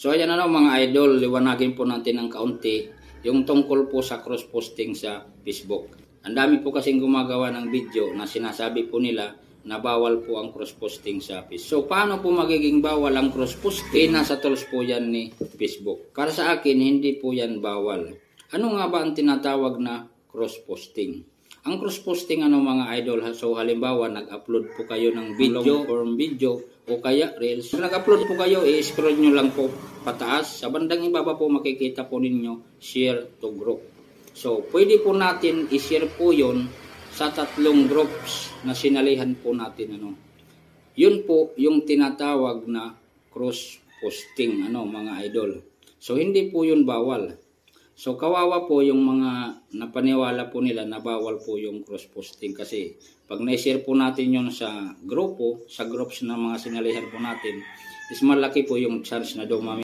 So ayan ano mga idol, liwanagin po natin ng kaunti yung tungkol po sa cross-posting sa Facebook. Ang dami po kasing gumagawa ng video na sinasabi po nila na bawal po ang cross-posting sa Facebook. So paano po magiging bawal ang cross-posting? Nasa tools po yan ni Facebook. Para sa akin, hindi po yan bawal. Ano nga ba ang tinatawag na cross-posting? Ang cross-posting mga idol, so halimbawa nag-upload po kayo ng video or video o kaya reels. Nag-upload po kayo, i-scroll nyo lang po pataas. Sa bandang ibaba po makikita po ninyo share to group. So pwede po natin i-share po yun sa 3 groups na sinalihan po natin. Yun po yung tinatawag na cross-posting mga idol. So hindi po yun bawal. So kawawa po yung mga napaniwala po nila na bawal po yung cross-posting kasi pag na-share po natin yun sa grupo, sa groups na mga sinalihan po natin, is malaki po yung chance na dumami